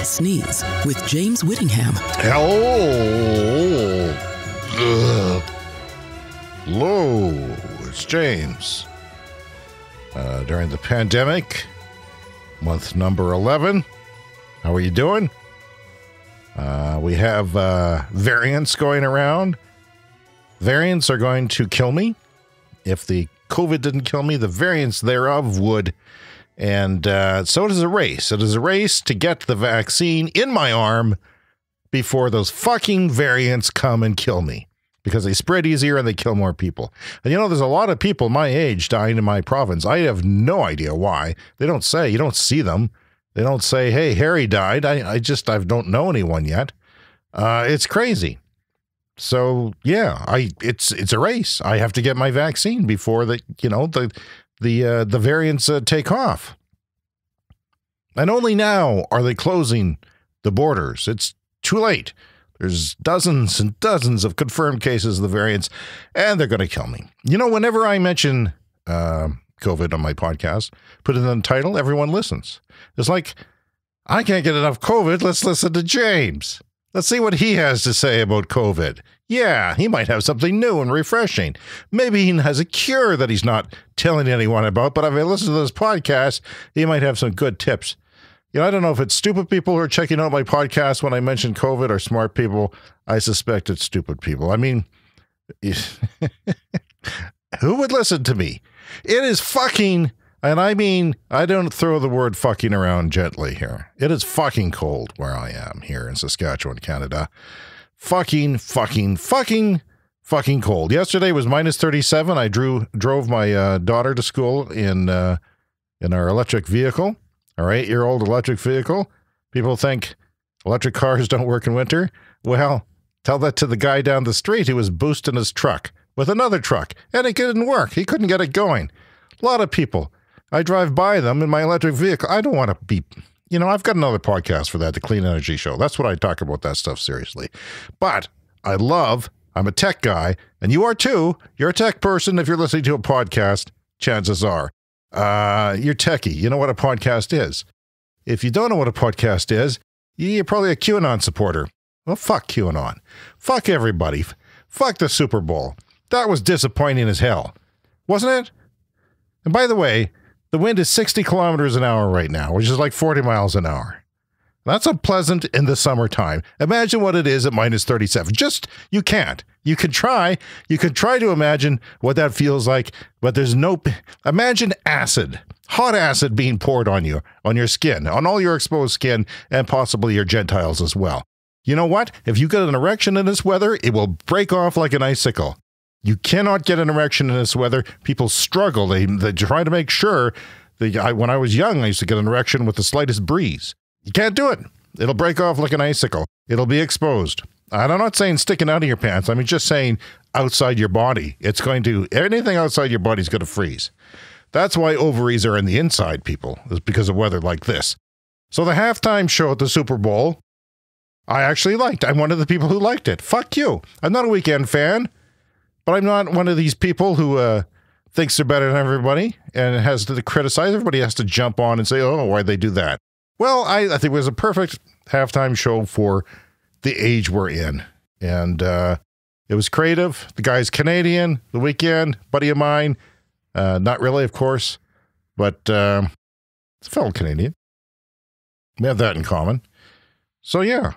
Sneeze with James Whittingham. Hello. Hello, it's James. During the pandemic, month number 11. How are you doing? We have variants going around. Variants are going to kill me. If the COVID didn't kill me, the variants thereof would. And so it is a race. It is a race to get the vaccine in my arm before those fucking variants come and kill me. Because they spread easier and they kill more people. And you know, there's a lot of people my age dying in my province. I have no idea why. They don't say. You don't see them. They don't say, hey, Harry died. I don't know anyone yet. It's crazy. So, yeah, it's a race. I have to get my vaccine before the variants take off. And only now are they closing the borders. It's too late. There's dozens and dozens of confirmed cases of the variants, and they're going to kill me. You know, whenever I mention COVID on my podcast, put it in the title, everyone listens. It's like, I can't get enough COVID. Let's listen to James. Let's see what he has to say about COVID. Yeah, he might have something new and refreshing. Maybe he has a cure that he's not telling anyone about, but if I listen to this podcast, he might have some good tips. You know, I don't know if it's stupid people who are checking out my podcast when I mention COVID or smart people. I suspect it's stupid people. I mean, who would listen to me? It is fucking, and I mean, I don't throw the word fucking around gently here. It is fucking cold where I am here in Saskatchewan, Canada. Fucking cold. Yesterday was minus 37. I drove my daughter to school in our electric vehicle. Our 8-year-old electric vehicle. People think electric cars don't work in winter. Well, tell that to the guy down the street who was boosting his truck with another truck, and it didn't work. He couldn't get it going. A lot of people. I drive by them in my electric vehicle. I don't want to be, I've got another podcast for that, the Clean Energy Show. That's what I talk about that stuff seriously. But I'm a tech guy, and you are too. You're a tech person if you're listening to a podcast, chances are. You're techie. You know what a podcast is. If you don't know what a podcast is, you're probably a QAnon supporter. Well, fuck QAnon. Fuck everybody. Fuck the Super Bowl. That was disappointing as hell. Wasn't it? And by the way, the wind is 60 kilometers an hour right now, which is like 40 miles an hour. That's unpleasant in the summertime. Imagine what it is at minus 37. You can't. You can try. You can try to imagine what that feels like, but there's no... Imagine acid, hot acid being poured on you, on your skin, on all your exposed skin, and possibly your genitals as well. You know what? If you get an erection in this weather, it will break off like an icicle. You cannot get an erection in this weather. People struggle. They try to make sure. When I was young, I used to get an erection with the slightest breeze. You can't do it. It'll break off like an icicle. It'll be exposed. I'm not saying sticking out of your pants. I mean, just saying outside your body. Anything outside your body is going to freeze. That's why ovaries are in the inside, people, is because of weather like this. So the halftime show at the Super Bowl, I actually liked. I'm one of the people who liked it. Fuck you. I'm not a Weeknd fan, but I'm not one of these people who thinks they're better than everybody and has to criticize. Everybody has to jump on and say, oh, why'd they do that? Well, I think it was a perfect halftime show for the age we're in. And it was creative. The guy's Canadian, The Weeknd, buddy of mine. Not really, of course, but it's a fellow Canadian. We have that in common. So, yeah,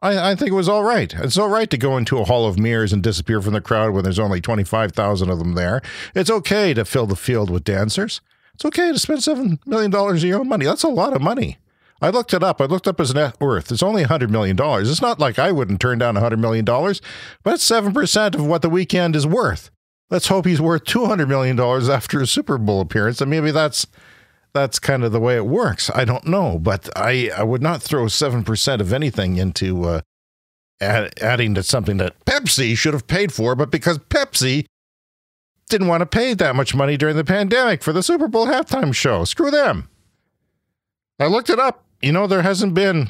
I think it was all right. It's all right to go into a hall of mirrors and disappear from the crowd when there's only 25,000 of them there. It's okay to fill the field with dancers. It's okay to spend $7 million of your own money. That's a lot of money. I looked it up. I looked up his net worth. It's only $100 million. It's not like I wouldn't turn down $100 million, but it's 7% of what The Weeknd is worth. Let's hope he's worth $200 million after a Super Bowl appearance, and maybe that's kind of the way it works. I don't know, but I would not throw 7% of anything into adding to something that Pepsi should have paid for, but because Pepsi didn't want to pay that much money during the pandemic for the Super Bowl halftime show. Screw them. I looked it up. There hasn't been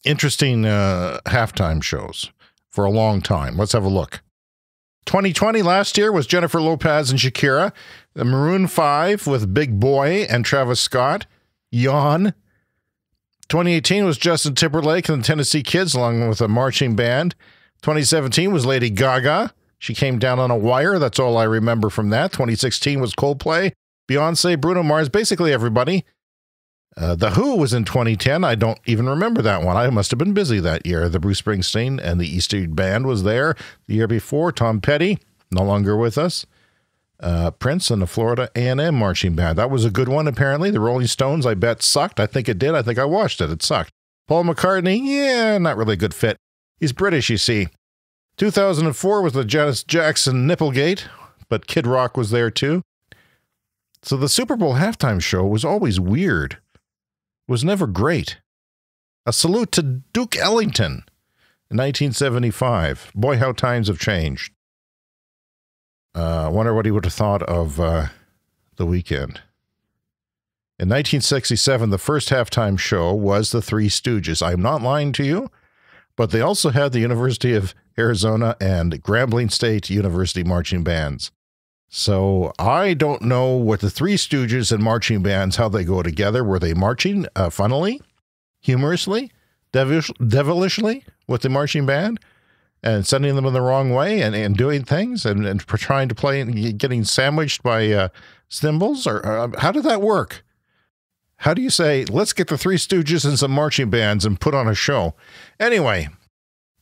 interesting halftime shows for a long time. Let's have a look. 2020 last year was Jennifer Lopez and Shakira. The Maroon 5 with Big Boy and Travis Scott. Yawn. 2018 was Justin Timberlake and the Tennessee Kids along with a marching band. 2017 was Lady Gaga. She came down on a wire. That's all I remember from that. 2016 was Coldplay, Beyonce, Bruno Mars, basically everybody. The Who was in 2010. I don't even remember that one. I must have been busy that year. The Bruce Springsteen and the Easter Band was there. The year before, Tom Petty, no longer with us. Prince and the Florida A&M Marching Band. That was a good one, apparently. The Rolling Stones, I bet, sucked. I think it did. I think I watched it. It sucked. Paul McCartney, yeah, not really a good fit. He's British, you see. 2004 was the Janet Jackson Nipplegate, but Kid Rock was there too. So the Super Bowl halftime show was always weird. It was never great. A salute to Duke Ellington in 1975. Boy, how times have changed. I wonder what he would have thought of The Weeknd. In 1967, the first halftime show was the Three Stooges. I'm not lying to you, but they also had the University of Arizona and Grambling State University marching bands. So I don't know what the Three Stooges and marching bands, how they go together. Were they marching funnily, humorously, devilishly with the marching band and sending them in the wrong way and doing things and trying to play and getting sandwiched by cymbals? Or how did that work? How do you say, let's get the Three Stooges and some marching bands and put on a show? Anyway,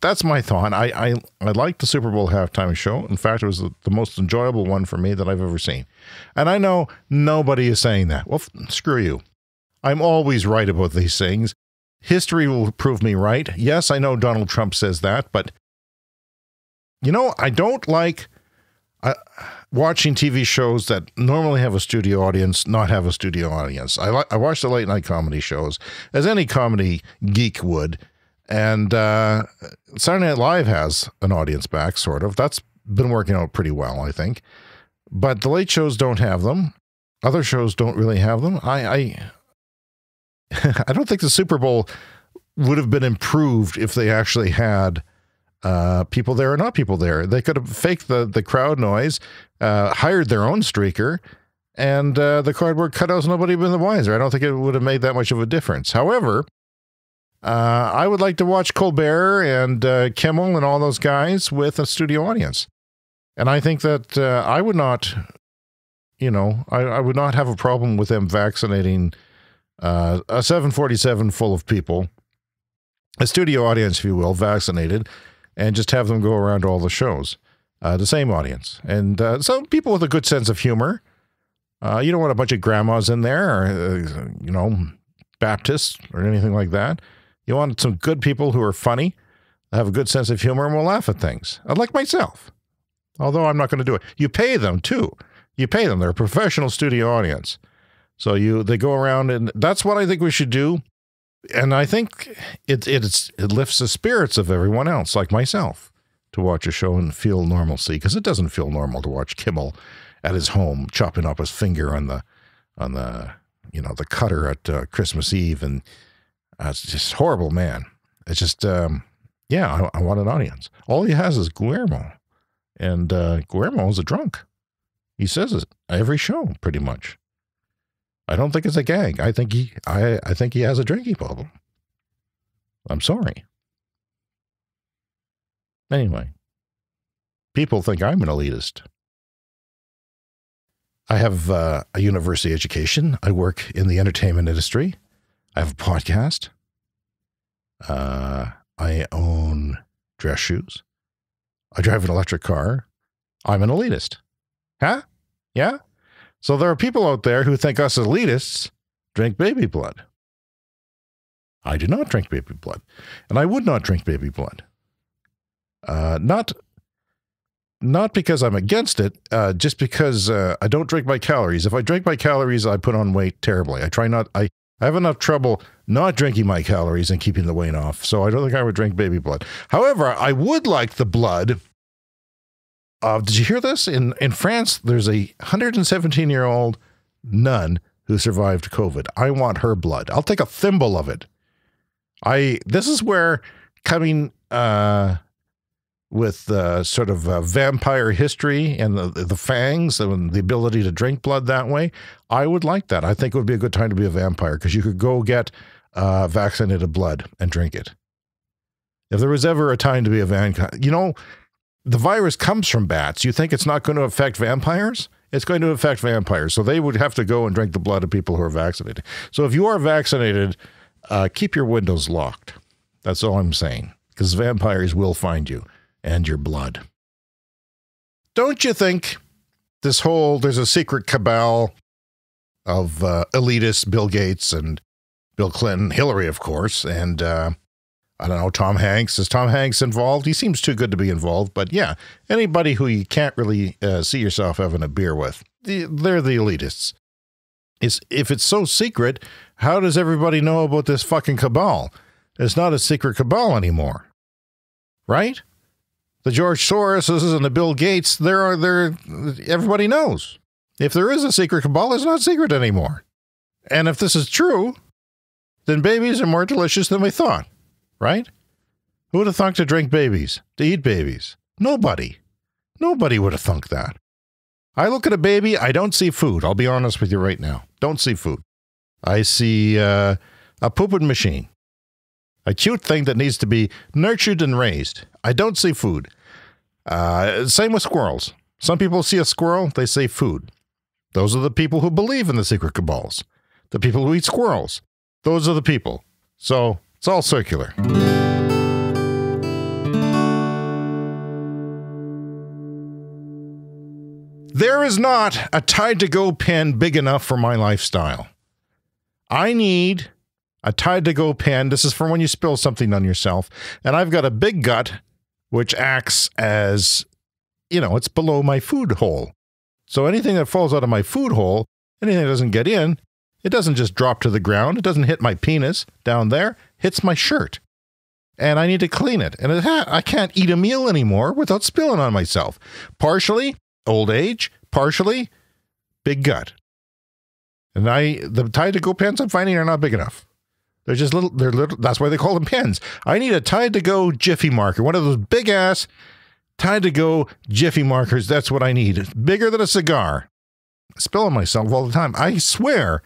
that's my thought. I liked the Super Bowl halftime show. In fact, it was the most enjoyable one for me that I've ever seen. And I know nobody is saying that. Well, screw you. I'm always right about these things. History will prove me right. Yes, I know Donald Trump says that, but you know, I don't like watching TV shows that normally have a studio audience, not have a studio audience. I watch the late night comedy shows, as any comedy geek would. And Saturday Night Live has an audience back, sort of. That's been working out pretty well, I think. But the late shows don't have them. Other shows don't really have them. I don't think the Super Bowl would have been improved if they actually had people there or not people there. They could have faked the crowd noise, hired their own streaker, and the cardboard cutouts, nobody would have been the wiser. I don't think it would have made that much of a difference. However, I would like to watch Colbert and Kimmel and all those guys with a studio audience. And I think that I would not, I would not have a problem with them vaccinating a 747 full of people, a studio audience, if you will, vaccinated, and just have them go around to all the shows, the same audience. And so people with a good sense of humor. You don't want a bunch of grandmas in there or, Baptists or anything like that. You want some good people who are funny, have a good sense of humor, and will laugh at things. Like myself, although I'm not going to do it. You pay them, too. You pay them. They're a professional studio audience. So they go around, and that's what I think we should do. And I think it lifts the spirits of everyone else, like myself, to watch a show and feel normalcy, because it doesn't feel normal to watch Kimmel at his home chopping up his finger on the cutter at Christmas Eve, and it's just horrible, man. It's just I want an audience. All he has is Guillermo, and Guillermo's a drunk. He says it every show, pretty much. I don't think it's a gag. I think he has a drinking problem. I'm sorry. Anyway, people think I'm an elitist. I have a university education. I work in the entertainment industry. I have a podcast. I own dress shoes. I drive an electric car. I'm an elitist. Huh? Yeah? So there are people out there who think us elitists drink baby blood. I do not drink baby blood. And I would not drink baby blood. Not because I'm against it, just because I don't drink my calories. If I drink my calories, I put on weight terribly. I have enough trouble not drinking my calories and keeping the weight off. So I don't think I would drink baby blood. However, I would like the blood of, did you hear this? In France, there's a 117-year-old nun who survived COVID. I want her blood. I'll take a thimble of it. This is where coming with sort of vampire history and the fangs and the ability to drink blood that way, I would like that. I think it would be a good time to be a vampire because you could go get vaccinated blood and drink it. If there was ever a time to be a vampire, the virus comes from bats. You think it's not going to affect vampires? It's going to affect vampires. So they would have to go and drink the blood of people who are vaccinated. So if you are vaccinated, keep your windows locked. That's all I'm saying. Because vampires will find you and your blood. Don't you think there's a secret cabal of elitists, Bill Gates and Bill Clinton, Hillary, of course, and I don't know, Tom Hanks. Is Tom Hanks involved? He seems too good to be involved, but yeah, anybody who you can't really see yourself having a beer with, they're the elitists. If it's so secret, how does everybody know about this fucking cabal? It's not a secret cabal anymore, right? The George Soroses and the Bill Gates, everybody knows. If there is a secret cabal, it's not secret anymore. And if this is true, then babies are more delicious than we thought, right? Who would have thunk to drink babies, to eat babies? Nobody. Nobody would have thunk that. I look at a baby, I don't see food. I'll be honest with you right now. Don't see food. I see a pooping machine. A cute thing that needs to be nurtured and raised. I don't see food. Same with squirrels. Some people see a squirrel, they say food. Those are the people who believe in the secret cabals. The people who eat squirrels. Those are the people. So it's all circular. There is not a Tide-to-Go pen big enough for my lifestyle. I need a Tide-to-Go pen. This is for when you spill something on yourself. And I've got a big gut, which acts as, it's below my food hole. So anything that falls out of my food hole, anything that doesn't get in, it doesn't just drop to the ground. It doesn't hit my penis down there. It hits my shirt. And I need to clean it. And I can't eat a meal anymore without spilling on myself. Partially old age, partially big gut. And the Tide-to-Go pens I'm finding are not big enough. They're just little, that's why they call them pens. I need a Tide-to-Go Jiffy marker, one of those big ass Tide-to-Go Jiffy markers. That's what I need. It's bigger than a cigar. I spill on myself all the time. I swear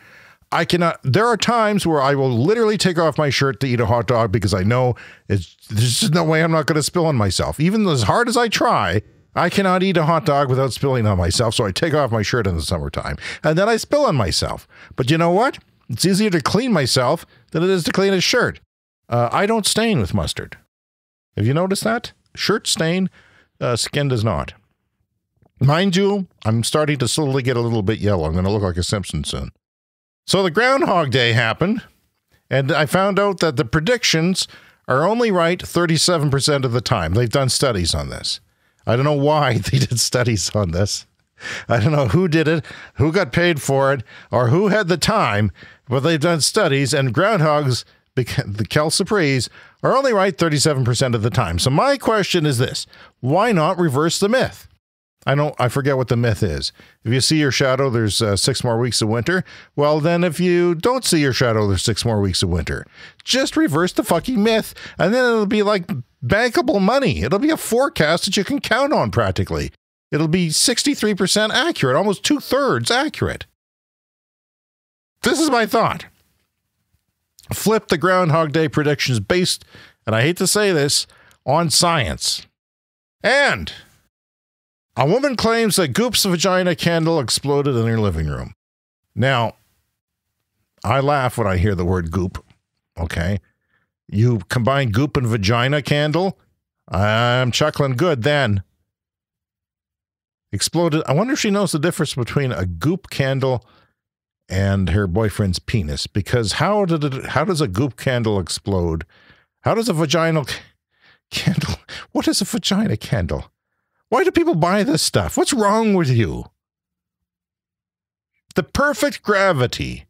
I cannot. There are times where I will literally take off my shirt to eat a hot dog because I know there's just no way I'm not going to spill on myself. Even as hard as I try, I cannot eat a hot dog without spilling on myself. So I take off my shirt in the summertime and then I spill on myself. But you know what? It's easier to clean myself than it is to clean a shirt. I don't stain with mustard. Have you noticed that? Shirt stain, skin does not. Mind you, I'm starting to slowly get a little bit yellow. I'm going to look like a Simpson soon. So the Groundhog Day happened, and I found out that the predictions are only right 37% of the time. They've done studies on this. I don't know why they did studies on this. I don't know who did it, who got paid for it, or who had the time, but they've done studies, and groundhogs, the Calciprees, are only right 37% of the time. So my question is this: why not reverse the myth? I forget what the myth is. If you see your shadow, there's 6 more weeks of winter. Well, then if you don't see your shadow, there's 6 more weeks of winter. Just reverse the fucking myth, and then it'll be like bankable money. It'll be a forecast that you can count on practically. It'll be 63% accurate, almost 2/3 accurate. This is my thought. Flip the Groundhog Day predictions based, and I hate to say this, on science. And a woman claims that Goop's vagina candle exploded in her living room. Now, I laugh when I hear the word goop, okay? You combine goop and vagina candle, I'm chuckling good then. Exploded. I wonder if she knows the difference between a goop candle and her boyfriend's penis, because how does a goop candle explode? How does a vaginal candle, what is a vagina candle? Why do people buy this stuff? What's wrong with you? The perfect gravity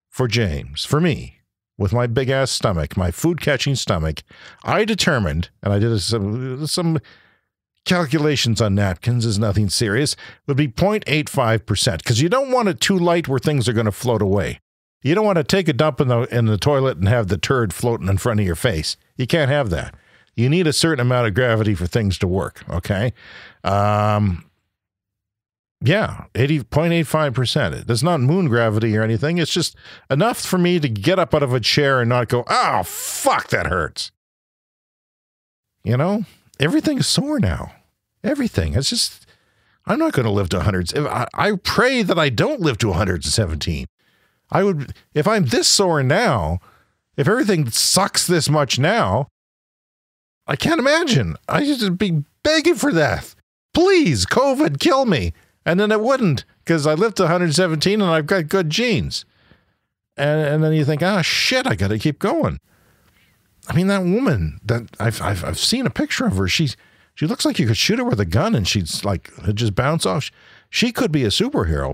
for James, for me, with my big ass stomach, my food catching stomach, I determined, and I did some calculations on napkins, is nothing serious, would be 0.85%, because you don't want it too light where things are going to float away. You don't want to take a dump in the toilet and have the turd floating in front of your face. You can't have that. You need a certain amount of gravity for things to work, okay? Yeah, 0.85%. It's not moon gravity or anything. It's just enough for me to get up out of a chair and not go, oh, fuck, that hurts. You know, everything's sore now. Everything. It's just, I'm not going to live to 100. I pray that I don't live to 117. I would, if I'm this sore now, if everything sucks this much now, I can't imagine. I just be begging for that. Please, COVID, kill me. And then it wouldn't, because I lived to 117 and I've got good genes. And then you think, ah, shit, I got to keep going. I mean, that woman that I've seen a picture of her. She looks like you could shoot her with a gun and she'd like just bounce off. She could be a superhero.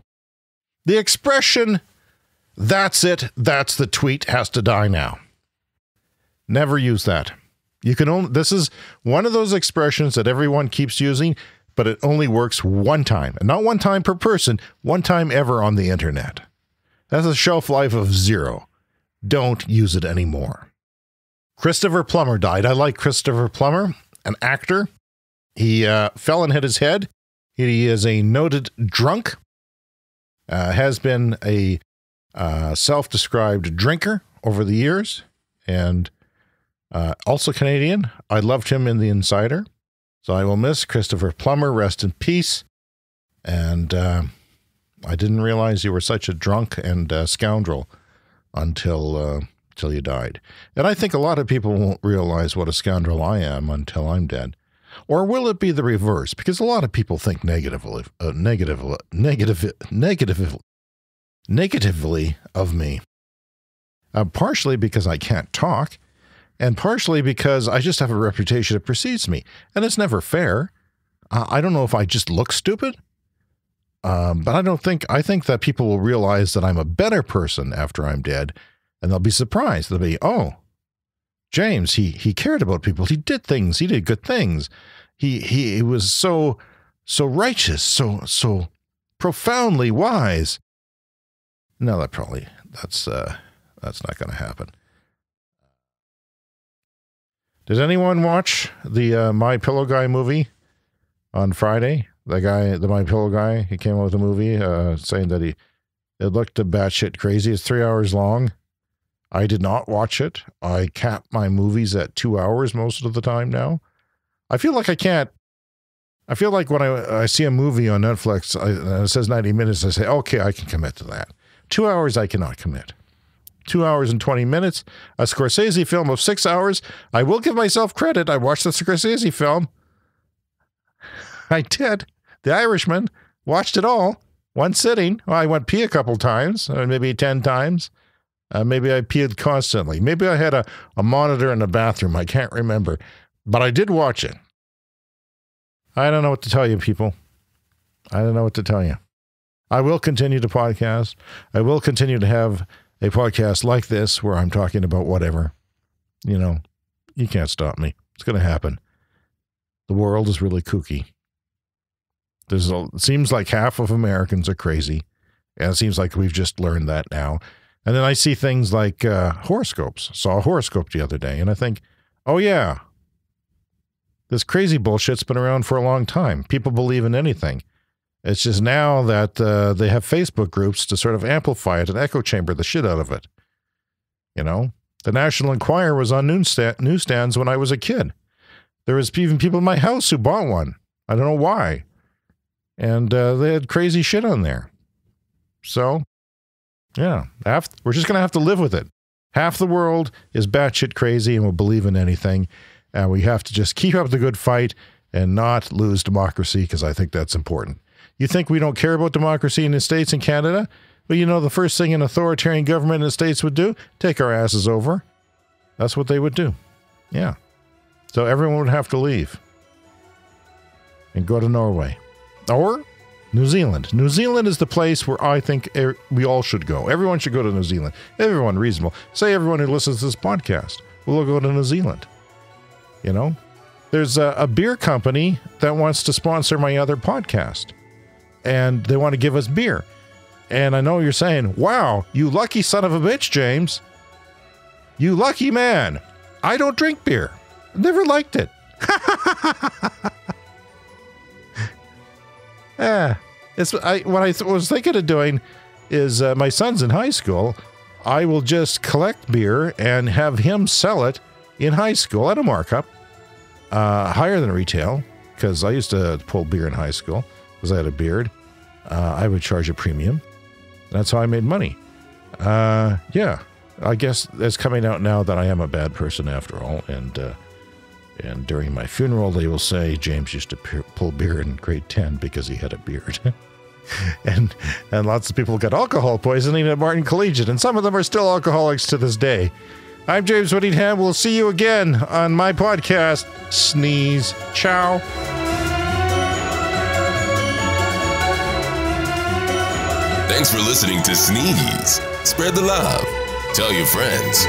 The expression, "That's it, that's the tweet," has to die now. Never use that. You can only, this is one of those expressions that everyone keeps using, but it only works one time. And not one time per person, one time ever on the internet. That's a shelf life of 0. Don't use it anymore. Christopher Plummer died. I like Christopher Plummer, an actor. He fell and hit his head. He is a noted drunk, has been a self-described drinker over the years, and also Canadian. I loved him in The Insider. So I will miss Christopher Plummer. Rest in peace. And I didn't realize you were such a drunk and scoundrel until you died. And I think a lot of people won't realize what a scoundrel I am until I'm dead. Or will it be the reverse? Because a lot of people think negatively of me. Partially because I can't talk, and partially because I just have a reputation that precedes me. And it's never fair. I don't know if I just look stupid, but I think that people will realize that I'm a better person after I'm dead, and they'll be surprised. They'll be, oh, James, he cared about people. He did things. He did good things. He was so righteous, so profoundly wise. No, that's not going to happen. Did anyone watch the My Pillow Guy movie on Friday? The My Pillow Guy, he came out with a movie saying that it looked a batshit crazy. It's 3 hours long. I did not watch it. I cap my movies at 2 hours most of the time now. I feel like I can't. I feel like when I see a movie on Netflix, it says 90 minutes, I say, okay, I can commit to that. 2 hours, I cannot commit. 2 hours and 20 minutes. A Scorsese film of 6 hours. I will give myself credit. I watched the Scorsese film. I did. The Irishman. Watched it all. One sitting. Well, I went pee a couple times, maybe 10 times. Maybe I peed constantly. Maybe I had a monitor in the bathroom. I can't remember. But I did watch it. I don't know what to tell you, people. I don't know what to tell you. I will continue to podcast. I will continue to have a podcast like this where I'm talking about whatever. You know, you can't stop me. It's going to happen. The world is really kooky. It seems like half of Americans are crazy. And it seems like we've just learned that now. And then I see things like horoscopes. Saw a horoscope the other day, and I think, oh yeah, this crazy bullshit's been around for a long time. People believe in anything. It's just now that they have Facebook groups to sort of amplify it and echo chamber the shit out of it. You know, the National Enquirer was on newsstands when I was a kid. There was even people in my house who bought one. I don't know why. And they had crazy shit on there. So, yeah, we're just going to have to live with it. Half the world is batshit crazy and will believe in anything. And we have to just keep up the good fight and not lose democracy, because I think that's important. You think we don't care about democracy in the States and Canada? Well, you know, the first thing an authoritarian government in the States would do, take our asses over. That's what they would do. Yeah. So everyone would have to leave and go to Norway or New Zealand. New Zealand is the place where I think we all should go. Everyone should go to New Zealand. Everyone reasonable. Say everyone who listens to this podcast will go to New Zealand. You know, there's a beer company that wants to sponsor my other podcast, and they want to give us beer. And I know you're saying, wow, you lucky son of a bitch, James. You lucky man. I don't drink beer. Never liked it. What I was thinking of doing is my son's in high school. I will just collect beer and have him sell it in high school at a markup, higher than retail, because I used to pull beer in high school because I had a beard. I would charge a premium. That's how I made money. Yeah, I guess it's coming out now that I am a bad person after all. And during my funeral, they will say James used to pull beer in grade 10 because he had a beard. and lots of people got alcohol poisoning at Martin Collegiate, and some of them are still alcoholics to this day. I'm James Whittingham. We'll see you again on my podcast, Sneeze. Ciao. Thanks for listening to Sneeze. Spread the love. Tell your friends.